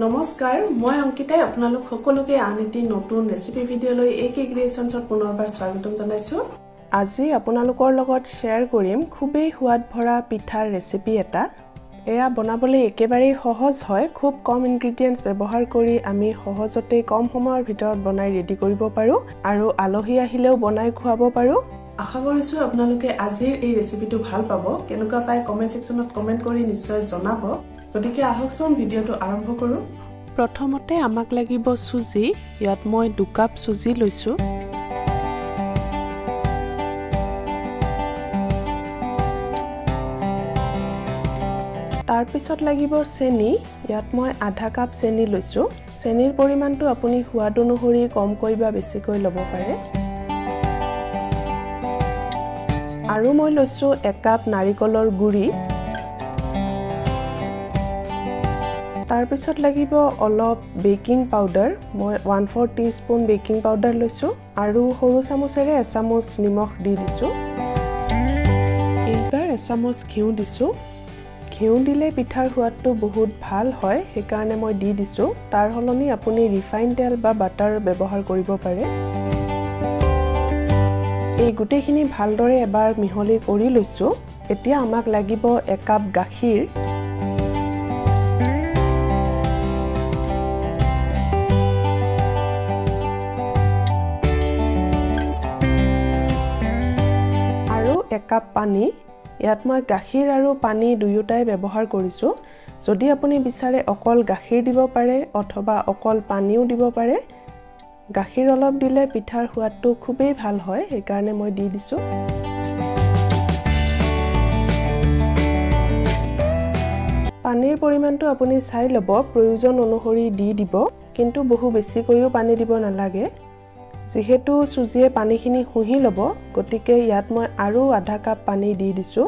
নমস্কাৰ মই অংকিতাই আপোনালোক সকলোকে আনিতি নতুন ৰেচিপি ভিডিঅ লৈ একে ক্ৰিয়েচনছত পুনৰবাৰ স্বাগতম জনাইছো আজি আপোনালোকৰ লগত শেয়াৰ কৰিম খুবেই সোৱাদ ভৰা পিঠাৰ ৰেচিপি এটা এয়া বনাবলৈ একেবাৰে সহজ হয় খুব কম ইনগ্ৰেডিয়েন্টছ ব্যৱহাৰ কৰি আমি সহজতে কম সময়ৰ ভিতৰত বনাই ৰেডি কৰিব পাৰো আৰু আলহী আহিলেও বনাই খুৱাব পাৰো আশা কৰিছো আপোনালোকে আজিৰ এই ৰেচিপিটো ভাল পাব কেনেকুৱা পাই কমেন্ট সেকশনত কমেন্ট কৰি নিশ্চয় জনাব গতিকে আহকচোন ভিডিঅটো আৰম্ভ কৰো প্ৰথমতে আমাক লাগিব সুজি ইয়াত মই 2 কাপ সুজি লৈছো তাৰ পিছত লাগিব চেনি ইয়াত মই আধা কাপ চেনি লৈছো চেনিৰ পৰিমাণটো আপুনি সোৱাদ অনুসৰি কমকৈ বা বেছিকৈ ল'ব পাৰে আৰু মই লৈছো 1 কাপ নাৰিকলৰ গুৰি তাৰ পিছত লাগিব অলপ বেকিং পাউডাৰ মই 1/4 টিস্পুন বেকিং পাউডাৰ লৈছো আৰু সৰু চামুচেৰে এচামুচ নিমখ দি দিছো এইবাৰ এচামুচ ঘিউ দিছো ঘিউ দিলে পিঠাৰ সোৱাদটো বহুত ভাল হয় সেইকাৰণে মই দি দিছো তাৰ হলনি আপুনি ৰিফাইন তেল বা বাটাৰ ব্যৱহাৰ কৰিব পাৰে এই গুটেখিনি ভালদৰে এবাৰ মিহলি কৰি লৈছো এতিয়া আমাক লাগিব 1 কাপ গাখীৰ আৰু 1 কাপ পানী ইয়াত মই গাখীৰ আৰু পানী দুয়োটাই ব্যৱহাৰ কৰিছো যদি আপুনি বিচাৰে অকল গাখীৰ দিব পাৰে অথবা অকল পানীও দিব পাৰে গাখীৰ অলপ দিলে পিঠাৰ সোৱাদটো খুবেই ভাল হয় সেইকাৰণে মই দি দিছো পানীৰ পৰিমাণটো আপুনি চাই ল'ব প্ৰয়োজন অনুসৰি দি দিব কিন্তু বহু বেছিকৈও পানী দিব নালাগে যেহেতু সুজিয়ে পানীখিনি হুহি ল'ব গতিকে ইয়াত মই আৰু আধা কাপ পানী দি দিছো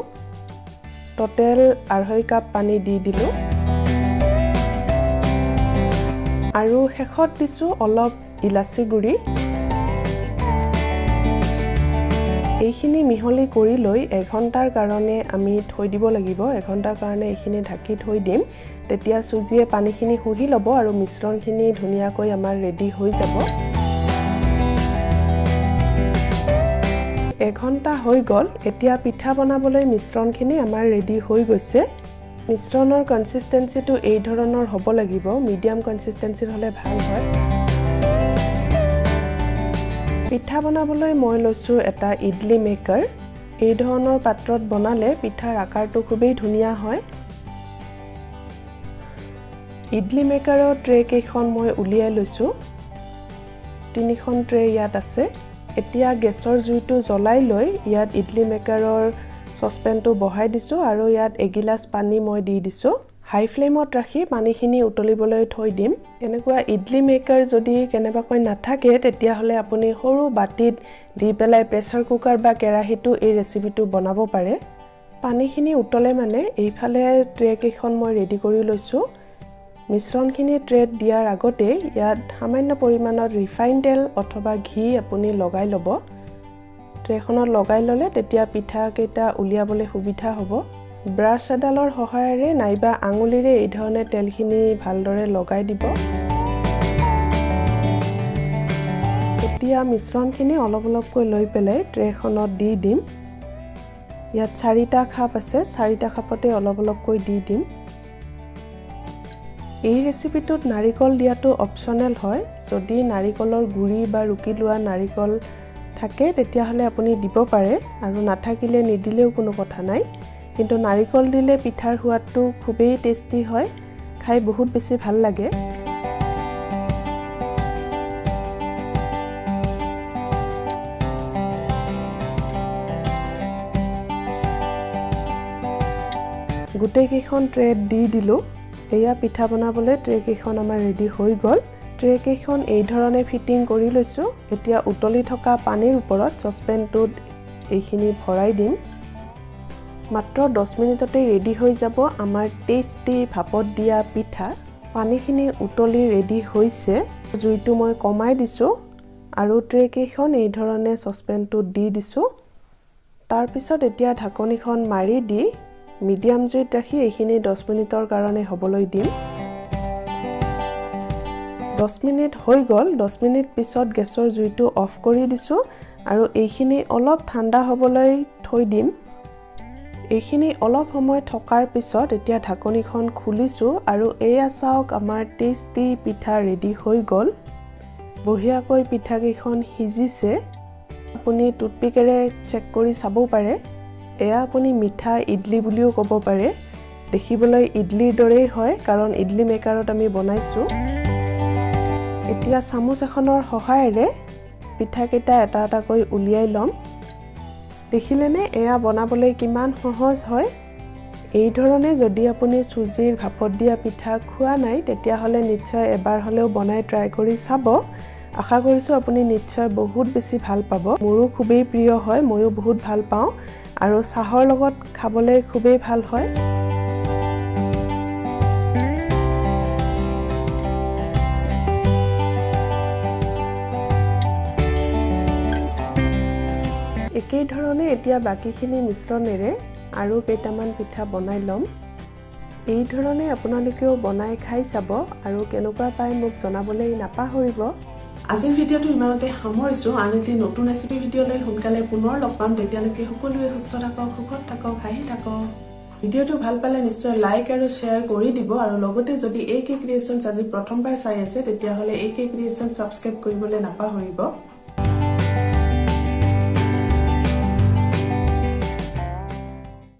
টোটেল 2.5 কাপ পানী দি দিলো আৰু শেষত দিছো অলপ ইলাচি গুৰি এইখিনি মিহলি কৰি লৈ 1 ঘণ্টাৰ কাৰণে আমি থৈ দিব লাগিব 1 ঘণ্টাৰ কাৰণে এইখিনি ঢাকি থৈ দিম তেতিয়া সুজিয়ে পানীখিনি হুহি ল'ব আৰু মিশ্ৰণখিনি ধুনীয়াকৈ আমাৰ ৰেডি হৈ যাব 1 ঘণ্টা হৈ গল এতিয়া পিঠা বনাবলৈ মিশ্ৰণখিনি আমাৰ ৰেডি হৈ গৈছে মিশ্ৰণৰ কনসিস্টেন্সিটো এই ধৰণৰ হ'ব লাগিব মিডিয়াম কনসিস্টেন্সিৰ হলে ভাল হয় পিঠা বনাবলৈ মই লৈছো এটা ইডলি মেকাৰ এই ধৰণৰ পাত্ৰত বনালে পিঠাৰ আকাৰটো খুবেই ধুনীয়া হয় ইডলি মেকাৰৰ ট্ৰে কেইখন মই উলিয়াই লৈছো 3খন ট্ৰে ইয়াত আছে এতিয়া গেছৰ জুইটো জ্বলাই লৈ ইয়াত ইডলি মেকাৰৰ সসপেনটো বহাই দিছো আৰু ইয়াত 1 গিলাস পানী মই দি দিছো হাই ফ্লেমত ৰাখি পানীখিনি উতলিবলৈ থৈ দিম এনেকুৱা ইডলি মেকাৰ যদি কেনেবাকৈ নাথাকে তেতিয়া হলে আপুনি সৰু বাটিত দি পেলাই প্ৰেছাৰ কুকাৰ বা কেৰাহীটো এই ৰেচিপিটো বনাব পাৰে পানীখিনি উতলে মানে এইফালে ট্ৰে কেইখন মই ৰেডি কৰি লৈছো মিশ্ৰণখিনি ট্ৰেত দিয়াৰ আগতে ইয়াত সামান্য পৰিমাণৰ ৰিফাইন তেল অথবা ঘি আপুনি লগাই ল'ব ট্ৰেখনত লগাই ললে তেতিয়া পিঠা কেইটা উলিয়াবলৈ সুবিধা হ'ব ব্ৰাছ এডালৰ সহায়েৰে নাইবা আঙুলিৰে এই ধৰণে তেলখিনি ভালদৰে লগাই দিব এতিয়া মিশ্ৰণখিনি অলপ অলপকৈ লৈ পেলাই ট্ৰেখনত দি দিম ইয়াত 4টা খাপ আছে 4টা খাপতে অলপ অলপকৈ দি দিম এই ৰেচিপিটোত নাৰিকল দিয়াটো অপচনেল হয় যদি নাৰিকলৰ গুৰি বা ৰুকি লোৱা নাৰিকল থাকে তেতিয়া হলে আপুনি দিব পাৰে আৰু নাথাকিলে নিদিলেও কোনো কথা নাই কিন্তু নাৰিকল দিলে পিঠাৰ সোৱাদটো খুবেই টেস্টি হয় খাই বহুত বেছি ভাল লাগে গোটেই কেইখন ট্ৰেত দি দিলো এয়া পিঠা বনাবলৈ ট্ৰে কেইখন আমাৰ ৰেডি হৈ গল ট্ৰে কেইখন এই ধৰণে ফিটিং কৰি লৈছো এতিয়া উতলি থকা পানীৰ ওপৰত সসপেনটোত এইখিনি ভৰাই দিম মাত্ৰ 10 মিনিটতে ৰেডি হৈ যাব আমাৰ টেস্টি ভাপত দিয়া পিঠা পানীখিনি উতলি ৰেডি হৈছে জুইটো মই কমাই দিছো আৰু ট্ৰে কেইখন এই ধৰণে সসপেনটোত দি দিছো তাৰ পিছত এতিয়া ঢাকনিখন মাৰি দি মিডিয়াম জুইত ৰাখি এইখিনি 10 মিনিটৰ কাৰণে হ'বলৈ দিম 10 মিনিট হৈ গ'ল 10 মিনিট পিছত গেছৰ জুইটো অফ কৰি দিছো আৰু এইখিনি অলপ ঠাণ্ডা হ'বলৈ থৈ দিম এইখিনি অলপ সময় থকাৰ পিছত এতিয়া ঢাকনিখন খুলিছো আৰু এয়া চাওক আমাৰ টেষ্টি পিঠা ৰেডি হৈ গ'ল বঢ়িয়াকৈ পিঠাকেইখন সিজিছে আপুনি টুথপিকেৰে চেক কৰি চাব পাৰে এয়া আপুনি মিঠা ইডলি বুলিও ক'ব পাৰে দেখিবলৈ ইডলিৰ দৰেই হয় কাৰণ ইডলি মেকাৰত আমি বনাইছো এতিয়া চামুচ এখনৰ সহায়েৰে পিঠাকেইটা এটা এটাকৈ উলিয়াই লম দেখিলেনে এয়া বনাবলৈ কিমান সহজ হয় এই ধৰণে যদি আপুনি সুজিৰ ভাপত দিয়া পিঠা খোৱা নাই তেতিয়া হলে নিশ্চয় এবাৰ হলেও বনাই ট্ৰাই কৰি চাব আশা কৰিছো আপুনি নিশ্চয় বহুত বেছি ভাল পাব মোৰো খুবেই প্ৰিয় হয় ময়ো বহুত ভাল পাওঁ আৰু চাহৰ লগত খাবলৈ খুবেই ভাল হয় একেই ধৰণে এতিয়া বাকিখিনি মিশ্ৰণেৰে আৰু কেইটামান পিঠা বনাই লম এই ধৰণে আপোনালোকেও বনাই খাই চাব আৰু কেনেকুৱা পায় মোক জনাবলৈ নাপাহৰিব আজিৰ ভিডিঅটো ইমানতে সামৰিছো আৰু এটি নতুন ৰেচিপি ভিডিঅলৈ সোনকালে পুনৰ লগ পাম তেতিয়ালৈকে সকলোৱে সুস্থ থাকক সুখত থাকক হাঁহি থাকক ভিডিঅটো ভাল পালে নিশ্চয় লাইক আৰু শেয়াৰ কৰি দিব আৰু লগতে যদি এই কেক ক্ৰিয়েচনছ আজি প্ৰথমবাৰ চাই আছে তেতিয়া হলে এই কেক ক্ৰিয়েচন সাবস্ক্ৰাইব কৰিবলৈ নাপাহৰিব